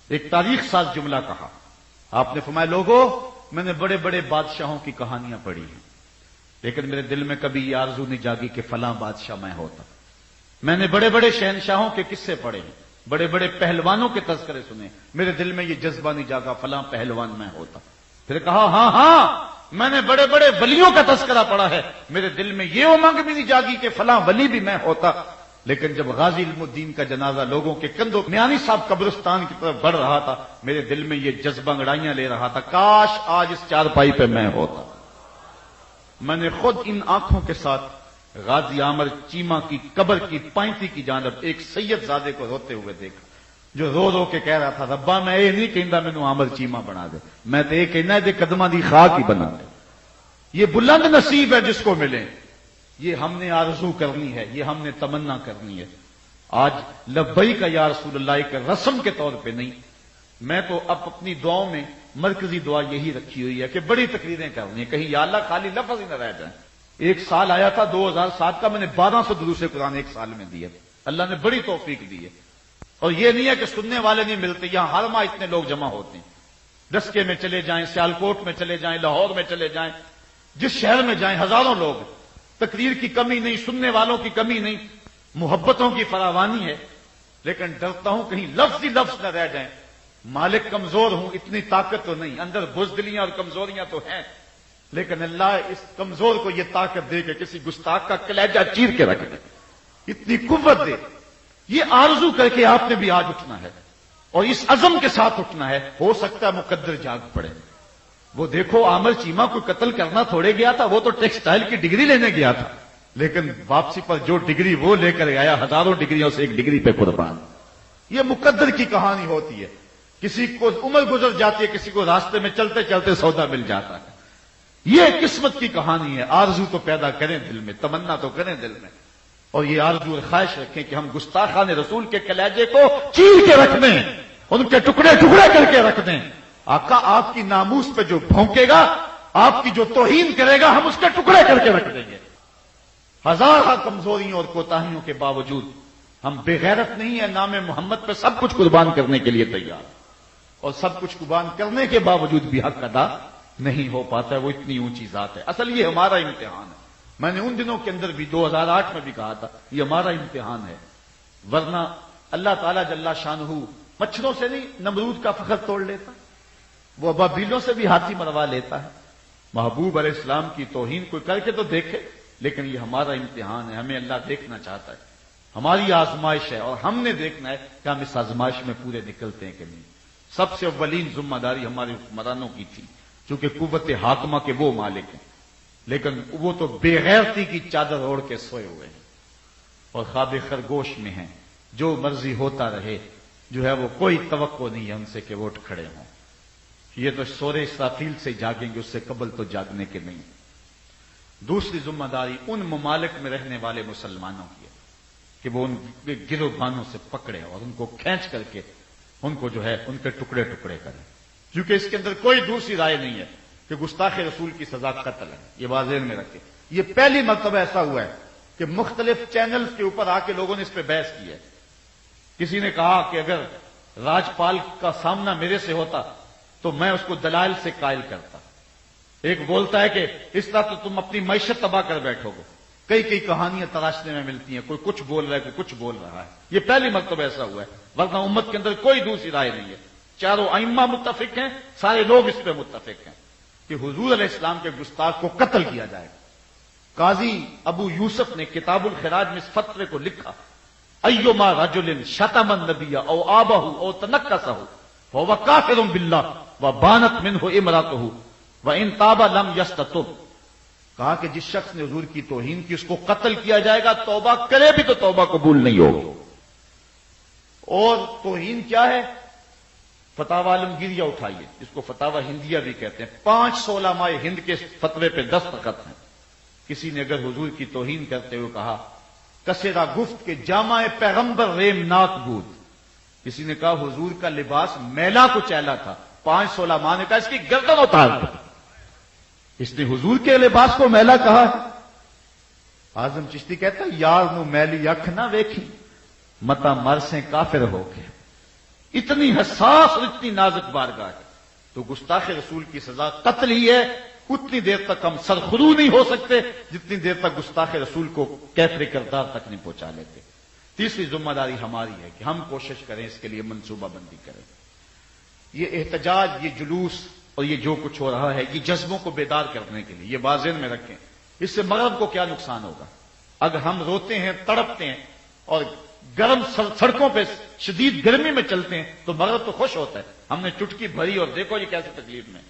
Speaker 1: ایک تاریخ ساز جملہ کہا. آپ نے فرمایا لوگوں میں نے بڑے بڑے بادشاہوں کی کہانیاں پڑھی ہیں لیکن میرے دل میں کبھی یہ آرزو نہیں جاگی کہ فلاں بادشاہ میں ہوتا. میں نے بڑے بڑے شہنشاہوں کے قصے پڑھے ہیں, بڑے بڑے پہلوانوں کے تذکرے سنے, میرے دل میں یہ جذبہ نہیں جاگا فلاں پہلوان میں ہوتا. پھر کہا ہاں میں نے بڑے بڑے ولیوں کا تذکرہ پڑھا ہے, میرے دل میں یہ امنگ بھی نہیں جاگی کہ فلاں ولی بھی میں ہوتا. لیکن جب غازی علم الدین کا جنازہ لوگوں کے کندھوں میانی صاحب قبرستان کی طرف بڑھ رہا تھا, میرے دل میں یہ جذبہ انگڑائیاں لے رہا تھا, کاش آج اس چارپائی پہ میں ہوتا. میں نے خود ان آنکھوں کے ساتھ غازی عامر چیمہ کی قبر کی پائنتی کی جانب ایک سید زادے کو روتے ہوئے دیکھا جو رو رو کے کہہ رہا تھا ربا میں یہ نہیں کہندا مینوں عامر چیمہ بنا دے, میں تو یہ کہنا دے قدماں دی خاک ہی بنا دے. یہ بلند نصیب ہے جس کو ملے, یہ ہم نے آرزو کرنی ہے, یہ ہم نے تمنا کرنی ہے. آج لبیک یا رسول اللہ ایک رسم کے طور پہ نہیں, میں تو اب اپنی دعاؤں میں مرکزی دعا یہی رکھی ہوئی ہے کہ بڑی تقریریں کرنی ہے, کہیں یا اللہ خالی لفظ ہی نہ رہ جائیں. ایک سال آیا تھا 2007 کا, میں نے 1200 دروس قرآن ایک سال میں دیے, اللہ نے بڑی توفیق دی ہے. اور یہ نہیں ہے کہ سننے والے نہیں ملتے, یہاں ہر ماہ اتنے لوگ جمع ہوتے ہیں. ڈسکے میں چلے جائیں, سیالکوٹ میں چلے جائیں, لاہور میں چلے جائیں, جس شہر میں جائیں ہزاروں لوگ. تقریر کی کمی نہیں, سننے والوں کی کمی نہیں, محبتوں کی فراوانی ہے. لیکن ڈرتا ہوں کہیں لفظ ہی لفظ نہ رہ جائیں. مالک کمزور ہوں, اتنی طاقت تو نہیں, اندر بزدلیاں اور کمزوریاں تو ہیں, لیکن اللہ اس کمزور کو یہ طاقت دے کہ کسی گستاخ کا کلیجہ چیر کے رکھ دے, اتنی قوت دے. یہ آرزو کر کے آپ نے بھی آج اٹھنا ہے اور اس عزم کے ساتھ اٹھنا ہے. ہو سکتا ہے مقدر جاگ پڑے. وہ دیکھو عامر چیمہ کو قتل کرنا تھوڑے گیا تھا, وہ تو ٹیکسٹائل کی ڈگری لینے گیا تھا, لیکن واپسی پر جو ڈگری وہ لے کر آیا ہزاروں ڈگریوں سے ایک ڈگری پہ قربان. یہ مقدر کی کہانی ہوتی ہے. کسی کو عمر گزر جاتی ہے, کسی کو راستے میں چلتے چلتے سودا مل جاتا ہے. یہ قسمت کی کہانی ہے. آرزو تو پیدا کریں دل میں, تمنا تو کریں دل میں, اور یہ آرزو اور خواہش رکھیں کہ ہم گستاخان رسول کے کلیجے کو چیر کے رکھ دیں, ان کے ٹکڑے ٹکڑے کر کے رکھ دیں. آقا آپ کی ناموس پہ جو بھونکے گا, آپ کی جو توہین کرے گا, ہم اس کے ٹکڑے کر کے رکھ دیں گے. ہزارہ کمزوریوں اور کوتاہیوں کے باوجود ہم بے غیرت نہیں ہیں. نام محمد پہ سب کچھ قربان کرنے کے لیے تیار, اور سب کچھ قربان کرنے کے باوجود بھی حق ادا نہیں ہو پاتا ہے. وہ اتنی اونچی ذات ہے. اصل یہ ہمارا امتحان ہے. میں نے ان دنوں کے اندر بھی 2008 میں بھی کہا تھا یہ ہمارا امتحان ہے. ورنہ اللہ تعالیٰ جل شانہ مچھروں سے نہیں نمرود کا فخر توڑ لیتا, وہ ابابیلوں سے بھی ہاتھی مروا لیتا ہے. محبوب علیہ السلام کی توہین کوئی کر کے تو دیکھے, لیکن یہ ہمارا امتحان ہے. ہمیں اللہ دیکھنا چاہتا ہے, ہماری آزمائش ہے, اور ہم نے دیکھنا ہے کہ ہم اس آزمائش میں پورے نکلتے ہیں کہ نہیں. سب سے اولین ذمہ داری ہمارے حکمرانوں کی تھی, چونکہ قوت حاکمہ کے وہ مالک ہیں, لیکن وہ تو بے غیرتی کی چادر اوڑھ کے سوئے ہوئے ہیں اور خواب خرگوش میں ہیں. جو مرضی ہوتا رہے, جو ہے وہ کوئی توقع نہیں ہے ان سے کہ وہ اٹھ کھڑے ہوں. یہ تو سورے اسرافیل سے جاگیں گے, اس سے قبل تو جاگنے کے نہیں. دوسری ذمہ داری ان ممالک میں رہنے والے مسلمانوں کی ہے کہ وہ ان گروہبانوں سے پکڑے اور ان کو کھینچ کر کے ان کو جو ہے ان کے ٹکڑے ٹکڑے کریں. کیونکہ اس کے اندر کوئی دوسری رائے نہیں ہے کہ گستاخ رسول کی سزا قتل ہے. یہ واضح میں رکھے. یہ پہلی مرتبہ ایسا ہوا ہے کہ مختلف چینلز کے اوپر آ کے لوگوں نے اس پہ بحث کی ہے. کسی نے کہا کہ اگر راجپال کا سامنا میرے سے ہوتا تو میں اس کو دلائل سے قائل کرتا. ایک بولتا ہے کہ اس طرح تو تم اپنی معیشت تباہ کر بیٹھو گے. کئی کئی کہانیاں تراشنے میں ملتی ہیں, کوئی کچھ بول رہا ہے, کوئی کچھ بول رہا ہے. یہ پہلی مرتبہ ایسا ہوا ہے, ورنہ امت کے اندر کوئی دوسری رائے نہیں ہے. چاروں ائمہ متفق ہیں, سارے لوگ اس پہ متفق ہیں کہ حضور علیہ السلام کے گستاخ کو قتل کیا جائے. قاضی ابو یوسف نے کتاب الخراج میں اس فتوے کو لکھا, ایما رجل شتم النبی او آبہ او تنکسہ فہو کافر باللہ وبانت منہ امرأتہ وان تاب لم یستتب. کہا کہ جس شخص نے حضور کی توہین کی اس کو قتل کیا جائے گا, توبہ کرے بھی تو توبہ قبول نہیں ہوگی. اور توہین کیا ہے؟ فتاوی عالمگیریہ اٹھائیے, جس کو فتاوی ہندیہ بھی کہتے ہیں. 5 علماء ہند کے فتوے پہ دستخط ہیں. کسی نے اگر حضور کی توہین کرتے ہوئے کہا کسرا گفت کے جامع پیغمبر ریم ناک بود, کسی نے کہا حضور کا لباس میلا کو چیلا تھا, 5 علماء نے کہا اس کی گردن اتار دو. اس نے حضور کے لباس کو میلا کہا ہے. اعظم چشتی کہتا ہے یار نو میلی اکھ نہ ویکھی, متا مرسیں کافر ہو کے، اتنی حساس اور اتنی نازک بارگاہ ہے، تو گستاخ رسول کی سزا قتل ہی ہے۔ اتنی دیر تک ہم سرخرو نہیں ہو سکتے جتنی دیر تک گستاخ رسول کو کیفر کردار تک نہیں پہنچا لیتے۔ تیسری ذمہ داری ہماری ہے کہ ہم کوشش کریں، اس کے لیے منصوبہ بندی کریں۔ یہ احتجاج، یہ جلوس اور یہ جو کچھ ہو رہا ہے، یہ جذبوں کو بیدار کرنے کے لیے، یہ واضح میں رکھیں۔ اس سے مغرب کو کیا نقصان ہوگا؟ اگر ہم روتے ہیں، تڑپتے ہیں اور گرم سڑکوں پہ شدید گرمی میں چلتے ہیں تو مغرب تو خوش ہوتا ہے، ہم نے چٹکی بھری اور دیکھو یہ کیسی تکلیف میں۔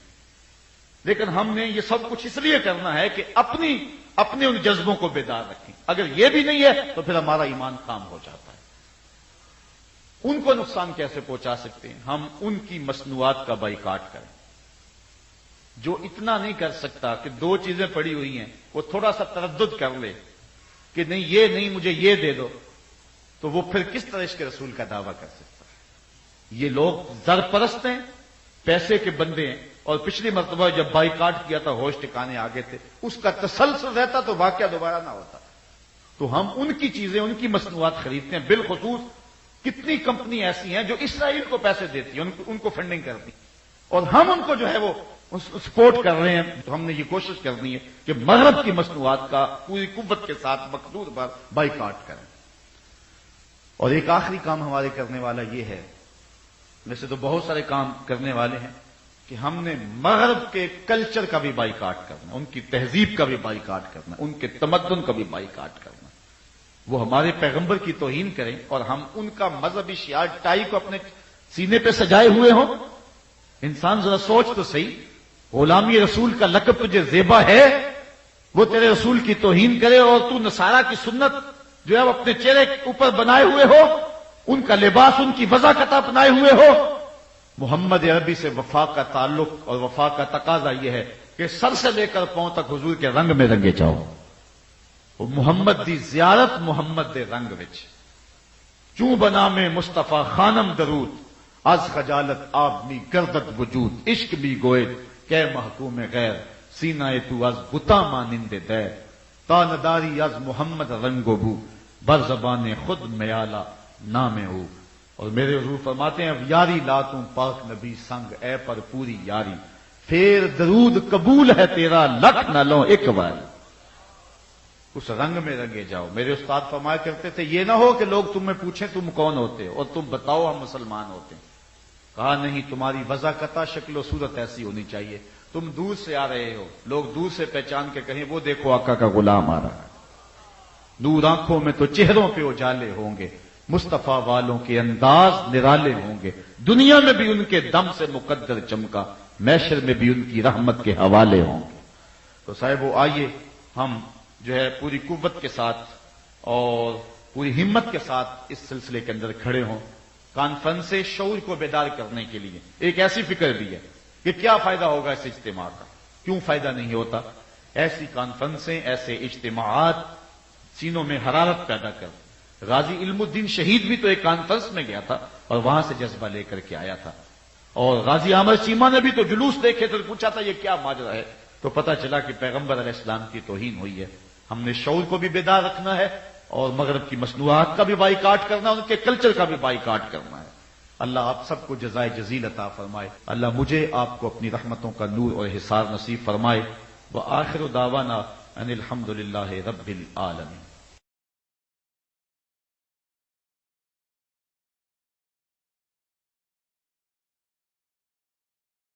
Speaker 1: لیکن ہم نے یہ سب کچھ اس لیے کرنا ہے کہ اپنے ان جذبوں کو بیدار رکھیں۔ اگر یہ بھی نہیں ہے تو پھر ہمارا ایمان خام ہو جاتا ہے۔ ان کو نقصان کیسے پہنچا سکتے ہیں؟ ہم ان کی مصنوعات کا بائیکاٹ کریں۔ جو اتنا نہیں کر سکتا کہ دو چیزیں پڑی ہوئی ہیں وہ تھوڑا سا تردد کر لے کہ نہیں یہ نہیں، مجھے یہ دے دو، تو وہ پھر کس طرح اس کے رسول کا دعویٰ کر سکتا ہے؟ یہ لوگ زر پرست ہیں، پیسے کے بندے ہیں، اور پچھلی مرتبہ جب بائیکاٹ کیا تھا ہوش ٹکانے آگے تھے، اس کا تسلسل رہتا تو واقعہ دوبارہ نہ ہوتا۔ تو ہم ان کی چیزیں، ان کی مصنوعات خریدتے ہیں۔ بالخصوص کتنی کمپنی ایسی ہیں جو اسرائیل کو پیسے دیتی ہیں، ان کو فنڈنگ کرتی ہیں، اور ہم ان کو جو ہے وہ سپورٹ کر رہے ہیں۔ تو ہم نے یہ کوشش کرنی ہے کہ مغرب کی مصنوعات کا پوری قوت کے ساتھ مقصود پر بائیکاٹ کریں۔ اور ایک آخری کام ہمارے کرنے والا یہ ہے، ویسے تو بہت سارے کام کرنے والے ہیں، کہ ہم نے مغرب کے کلچر کا بھی بائیکاٹ کرنا، ان کی تہذیب کا بھی بائیکاٹ کرنا، ان کے تمدن کا بھی بائیکاٹ کرنا۔ وہ ہمارے پیغمبر کی توہین کریں اور ہم ان کا مذہبی شعار ٹائی کو اپنے سینے پہ سجائے ہوئے ہوں۔ انسان ذرا سوچ تو صحیح، غلامی رسول کا لقب تجھے زیبا ہے، وہ تیرے رسول کی توہین کرے اور تو نصارہ کی سنت جو ہے وہ اپنے چہرے کے اوپر بنائے ہوئے ہو، ان کا لباس، ان کی وضاحت اپنائے ہوئے ہو۔ محمد عربی سے وفا کا تعلق اور وفا کا تقاضا یہ ہے کہ سر سے لے کر پاؤں تک حضور کے رنگ میں رنگے جاؤ۔ محمد دی زیارت محمد دے رنگ وچ، چوں بنا میں مصطفیٰ خانم درود، از خجالت آب می گردت وجود، عشق بھی گوئے کہ محکوم غیر، سینہ تو از بتا مانند دیر، تا نداری از محمد رنگ و بو، بر زبان خود میالا نام ہو۔ اور میرے حضور فرماتے ہیں اب یاری لاتوں پاک نبی سنگ، اے پر پوری یاری، پھر درود قبول ہے تیرا لکھ نہ لو ایک باری۔ اس رنگ میں رنگے جاؤ۔ میرے استاد فرمایا کرتے تھے یہ نہ ہو کہ لوگ تم میں پوچھیں تم کون ہوتے ہو اور تم بتاؤ ہم مسلمان ہوتے ہیں۔ کہا نہیں، تمہاری وضاحت، شکل و صورت ایسی ہونی چاہیے، تم دور سے آ رہے ہو، لوگ دور سے پہچان کے کہیں وہ دیکھو آقا کا غلام آ رہا ہے۔ دور آنکھوں میں تو چہروں پہ اجالے ہوں گے، مصطفیٰ والوں کے انداز نرالے ہوں گے، دنیا میں بھی ان کے دم سے مقدر چمکا، محشر میں بھی ان کی رحمت کے حوالے ہوں گے۔ تو صاحبو آئیے ہم جو ہے پوری قوت کے ساتھ اور پوری ہمت کے ساتھ اس سلسلے کے اندر کھڑے ہوں۔ کانفرنس شعور کو بیدار کرنے کے لیے ایک ایسی فکر بھی ہے کہ کیا فائدہ ہوگا اس اجتماع کا، کیوں فائدہ نہیں ہوتا؟ ایسی کانفرنسیں، ایسے اجتماعات سینوں میں حرارت پیدا کر۔ غازی علم الدین شہید بھی تو ایک کانفرنس میں گیا تھا اور وہاں سے جذبہ لے کر کے آیا تھا، اور غازی احمد چیمہ نے بھی تو جلوس دیکھے تو پوچھا تھا یہ کیا ماجرا ہے، تو پتہ چلا کہ پیغمبر علیہ السلام کی توہین ہوئی ہے۔ ہم نے شعور کو بھی بیدار رکھنا ہے اور مغرب کی مصنوعات کا بھی بائیکاٹ کرنا ہے، ان کے کلچر کا بھی بائیکاٹ کرنا ہے۔ اللہ آپ سب کو جزائے جزیل عطا فرمائے۔ اللہ مجھے آپ کو اپنی رحمتوں کا نور اور حصار نصیب فرمائے۔ وآخر دعوانا ان الحمد للہ رب العالمین۔